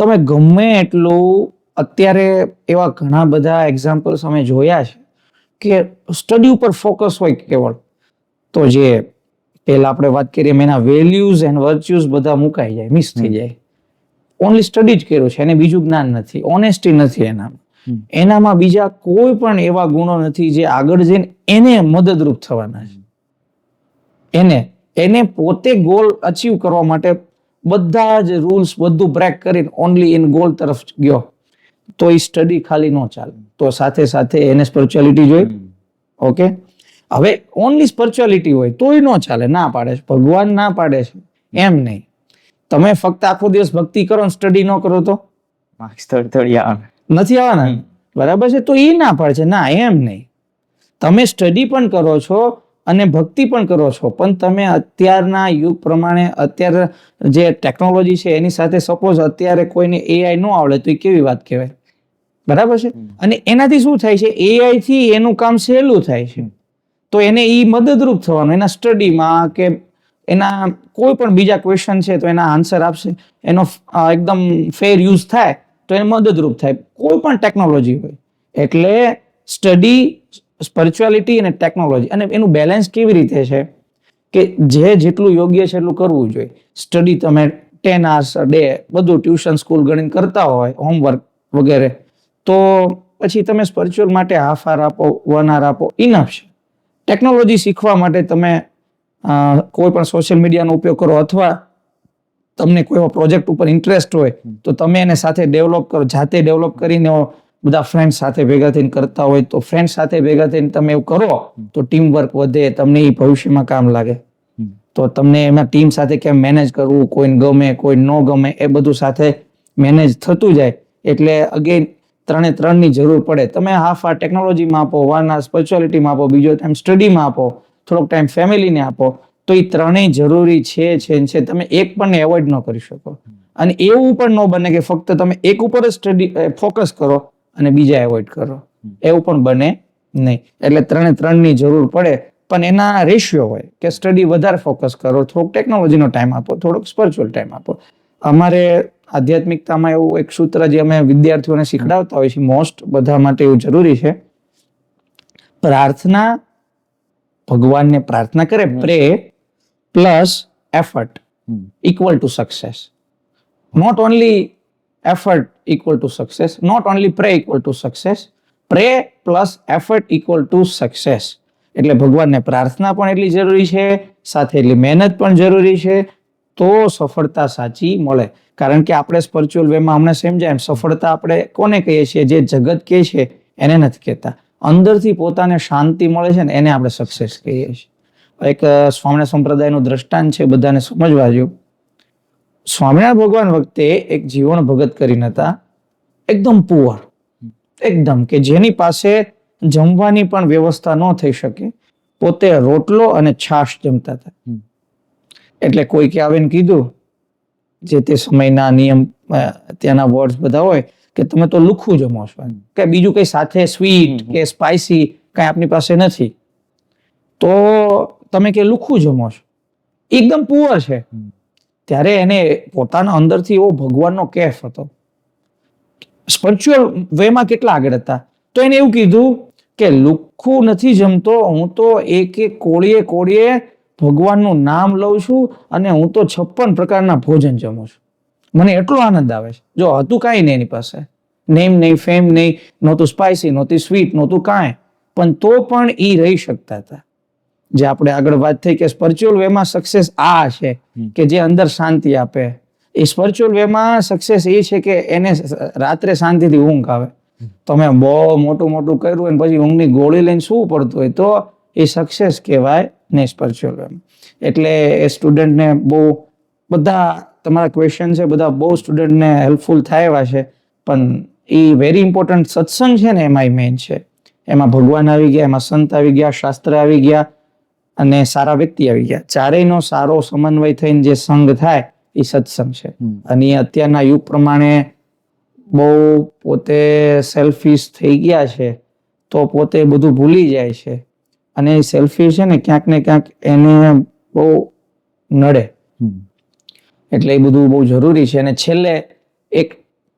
તમે ગમે એટલું અત્યારે એવા ઘણા બધા એક્ઝામ્પલ્સ અમે જોયા છે કે સ્ટડી ઉપર ફોકસ હોય કેવળ, તો જે પહેલા આપણે વાત કરીએ એના વેલ્યુઝ એન્ડ વર્ચ્યુઝ બધા મુકાઈ જાય, મિસ થઈ જાય. ઓનલી સ્ટડી જ કર્યું છે, એને બીજું જ્ઞાન નથી, ઓનેસ્ટી નથી એનામાં બીજા કોઈ પણ એવા ગુણો નથી જે આગળ જઈને એને મદદરૂપ થવાના છે. એને પોતે ગોલ અચીવ કરવા માટે બધા જ રૂલ્સ બધું બ્રેક કરીને ઓનલી ઇન ગોલ તરફ ગયો, તો એ સ્ટડી ખાલી ન ચાલે. તો સાથે સાથે એને સ્પિરિચ્યુઆલિટી જોઈ. ઓકે, હવે ઓનલી સ્પિરિચ્યુઆલિટી હોય તોય ન ચાલે, ના પાડે છે ભગવાન, ના પાડે છે. એમ નહીં, તમે ફક્ત આખો દિવસ ભક્તિ કરો ને સ્ટડી ન કરો તો માર્ક્સ થોડી નથી આવવાના, બરાબર છે? તો એ ના પાડે છે, ના એમ નહીં. તમે સ્ટડી પણ કરો છો અને ભક્તિ પણ કરો છો, પણ તમે અત્યારના યુગ પ્રમાણે અત્યારે જે ટેકનોલોજી છે એની સાથે સપોઝ અત્યારે કોઈને એઆઈ ન આવડે તો એ કેવી વાત કહેવાય, બરાબર છે? અને એનાથી શું થાય છે, એઆઈ થી એનું કામ સહેલું થાય છે, તો એને એ મદદરૂપ થવાનું એના સ્ટડીમાં કે એના કોઈ પણ બીજા ક્વેશ્ચન છે તો એના આન્સર આપશે, એનો એકદમ ફેર યુઝ થાય તો એને મદદરૂપ થાય, કોઈ પણ ટેકનોલોજી હોય. એટલે સ્ટડી, સ્પિરિચ્યુઆલિટી અને ટેકનોલોજી, અને એનું બેલેન્સ કેવી રીતે છે કે જેટલું યોગ્ય છે એટલું કરવું જોઈએ. સ્ટડી તમે 10 hours a day બધું ટ્યુશન સ્કૂલ ગણીને કરતા હોય, હોમવર્ક વગેરે, તો પછી તમે સ્પિરિચ્યુઅલ માટે હાફ hour આપો, 1 hour આપો, ઇનફ છે. ટેકનોલોજી શીખવા માટે તમે કોઈ પણ સોશિયલ મીડિયાનો ઉપયોગ કરો, અથવા તમને કોઈ પ્રોજેક્ટ ઉપર ઇન્ટરેસ્ટ હોય તો તમે એને સાથે ડેવલપ કરો, જાતે ડેવલપ કરીને બધા ફ્રેન્ડ સાથે ભેગા થઈને કરતા હોય તો ફ્રેન્ડ સાથે ભેગા થઈને તમે એવું કરો તો ટીમ વર્ક વધે, તમને એ ભવિષ્યમાં કામ લાગે. તો તમને એમાં ટીમ સાથે કેમ મેનેજ કરવું, કોઈને ગમે કોઈ ન ગમે, એ બધું સાથે મેનેજ થતું જાય. એટલે અગેન 3 ની જરૂર પડે. તમે હાફ આ ટેકનોલોજીમાં આપો, 1 hour સ્પિરિચ્યુઆલિટીમાં આપો, બીજો ટાઈમ સ્ટડીમાં આપો, થોડોક ટાઈમ ફેમિલીને આપો, તો એ 3 જરૂરી છે. તમે એક પણ એવોઇડ ન કરી શકો. અને એવું પણ ન બને કે ફક્ત તમે એક ઉપર જ સ્ટડી ફોકસ કરો અને બીજા એવોઇડ કરો, એવું પણ બને નહીં. એટલે 3ની જરૂર પડે, પણ એના રેશિયો હોય કે સ્ટડી વધારે ફોકસ કરો, થોડોક ટેકનોલોજીનો ટાઈમ આપો, થોડોક સ્પિરિચ્યુઅલ ટાઈમ આપો. અમારે આધ્યાત્મિકતામાં એવું એક સૂત્ર જે અમે વિદ્યાર્થીઓને શીખડાવતા હોય છે, મોસ્ટ બધા માટે એવું જરૂરી છે, પ્રાર્થના, ભગવાનને પ્રાર્થના કરે, pray plus effort equal to success. Not only effort equal to success, not only pray equal to success, pray plus effort equal to success. એટલે ભગવાનને પ્રાર્થના પણ એટલી જરૂરી છે, સાથે એટલી મહેનત પણ જરૂરી છે, તો સફળતા સાચી મળે. કારણ કે આપણે સ્પિરિચ્યુઅલ વેમાં હમણાં સમજાય એમ, સફળતા આપણે કોને કહીએ છીએ, જે જગત કહે છે એને નથી કહેતા. અંદરથી પોતાને શાંતિ મળે છે ને એને આપણે સક્સેસ કહીએ છીએ. એક સ્વામિનારાયણ સંપ્રદાયનું દ્રષ્ટાંત છે, બધાને સમજવા જેવું. સ્વામિનારાયણ ભગવાન વખતે એક જીવન ભગત કરીને હતા, એકદમ પુઅર, એકદમ કે જેની પાસે જમવાની પણ વ્યવસ્થા ન થઈ શકે, પોતે રોટલો અને છાશ જમતા હતા. એટલે કોઈકે આવીને કીધું, જે તે સમયના નિયમ ત્યાંના વર્ડ્સ બધા હોય કે તમે તો લુખ્ખું જમો છો, કે બીજું કઈ સાથે સ્વીટ કે સ્પાઇસી કઈ આપની પાસે નથી, તો તમે કે લુખ્ખું જમો છો, એકદમ પુઅર છે. ત્યારે એને પોતાના અંદરથી એવો ભગવાનનો કેફ હતો. સ્પિરિચ્યુઅલ વેમાં કેટલા આગળ હતા, તો એને એવું કીધું કે લુખ્ખું નથી જમતો, હું તો એક કોળીએ ભગવાનનું નામ લઉં છું અને હું તો 56 પ્રકારના ભોજન જમું છું, મને એટલો આનંદ આવે છે. જો હતું કાંઈ નહીં એની પાસે, નેમ નહીં, ફેમ નહીં, નહોતું સ્પાઇસી, નહોતી સ્વીટ, નહોતું કાંઈ, પણ તો પણ એ રહી શકતા હતા. જે આપણે આગળ વાત થઈ કે સ્પિરિચ્યુઅલ વેમાં સક્સેસ આ છે કે જે અંદર શાંતિ આપે. એ સ્પિરિચ્યુઅલ વેમાં સક્સેસ એ છે કે એને રાત્રે શાંતિથી ઊંઘ આવે. તમે બહુ મોટું કર્યું અને પછી ઊંઘની ગોળી લઈને શું પડતું હોય તો એ સક્સેસ કહેવાય નહીં સ્પિરિચ્યુઅલ વેમાં. એટલે એ સ્ટુડન્ટને બહુ બધા તમારા ક્વેશ્ચન છે, બધા બહુ સ્ટુડન્ટને હેલ્પફુલ થાય એવા છે, પણ એ વેરી ઇમ્પોર્ટન્ટ સત્સંગ છે ને એમાં મેઇન છે. એમાં ભગવાન આવી ગયા, એમાં સંત આવી ગયા, શાસ્ત્ર આવી ગયા અને સારા વ્યક્તિ આવી ગયા. ચારેયનો સારો સમન્વય થઈને જે સંગ થાય એ સત્સંગ છે. અને અત્યારના યુગ પ્રમાણે બહુ પોતે સેલ્ફિશ થઈ ગયા છે, તો પોતે બધું ભૂલી જાય છે, અને સેલ્ફિશ છે ને ક્યાંક ને ક્યાંક એને બહુ નડે. એટલે એ બધું બહુ જરૂરી છે. અને છેલ્લે એક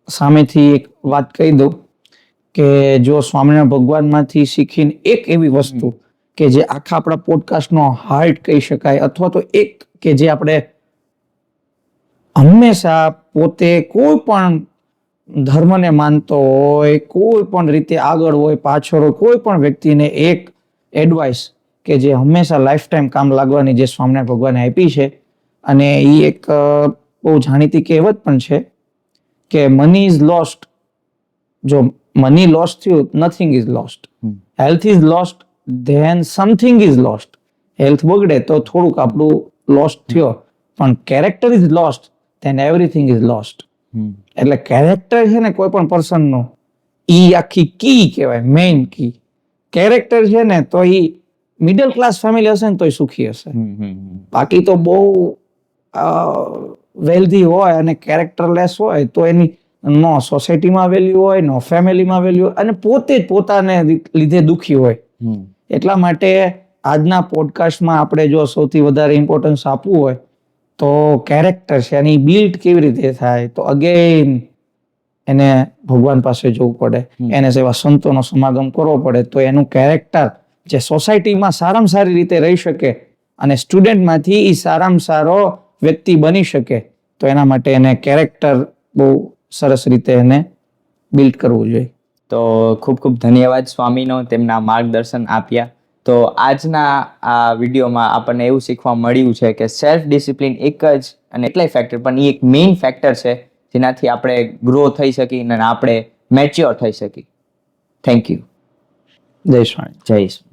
સામેથી એક વાત કહી દઉં કે જો સ્વામિનારાયણ ભગવાનમાંથી શીખીને એક એવી વસ્તુ કે જે આખા આપણા પોડકાસ્ટનો હાર્ટ કહી શકાય, અથવા તો એક કે જે આપણે હંમેશા પોતે કોઈ પણ ધર્મને માનતો હોય, કોઈ પણ રીતે આગળ હોય પાછળ હોય, કોઈ પણ વ્યક્તિને એક એડવાઇસ કે જે હંમેશા લાઈફ ટાઈમ કામ લાગવાની જે સ્વામિનારાયણ ભગવાને આપી છે, અને એ એક બહુ જાણીતી કહેવત પણ છે કે મની ઇઝ લોસ્ટ, જો મની લોસ્ટ થયું nothing is lost, health is lost then something is lost. Health બગડે તો થોડુંક આપણું લોસ્ટ થયો, પણ character is lost then everything is lost. એટલે કેરેક્ટર છે ને કોઈ પણ પર્સનનું ઈ આખી કી કહેવાય, મેઇન કી. કેરેક્ટર છે ને તો ઈ મિડલ ક્લાસ ફેમિલી હશે ને તોય સુખી હશે. બાકી તો બહુ વેલ્ધી હોય અને કેરેક્ટરલેસ હોય તો એની નો સોસાયટીમાં વેલ્યુ હોય, નો ફેમિલીમાં વેલ્યુ હોય, અને પોતે જ પોતાને લીધે દુખી હોય. એટલા માટે આજના પોડકાસ્ટમાં આપણે જો સૌથી વધારે ઇમ્પોર્ટન્સ આપવું હોય તો કેરેક્ટર છે, એની બિલ્ડ કેવી રીતે થાય, તો અગેન એને ભગવાન પાસે જવું પડે, એને સેવા સંતોનો સમાગમ કરવો પડે, તો એનું કેરેક્ટર જે સોસાયટીમાં સારામાં સારી રીતે રહી શકે અને સ્ટુડન્ટમાંથી એ સારામાં સારો વ્યક્તિ બની શકે, તો એના માટે એને કેરેક્ટર બહુ સરસ રીતે એને બિલ્ડ કરવું જોઈએ. તો ખૂબ ખૂબ ધન્યવાદ સ્વામીનો તેમના માર્ગદર્શન આપ્યા. તો આજના આ વિડીયોમાં આપણને એવું શીખવા મળ્યું છે કે સેલ્ફ ડિસિપ્લિન એક જ અને એટલાય ફેક્ટર, પણ એ એક મેઇન ફેક્ટર છે જેનાથી આપણે ગ્રો થઈ શકીએ અને આપણે મેચ્યોર થઈ શકીએ. Thank you. જય સ્વામી. જય સ્વામી.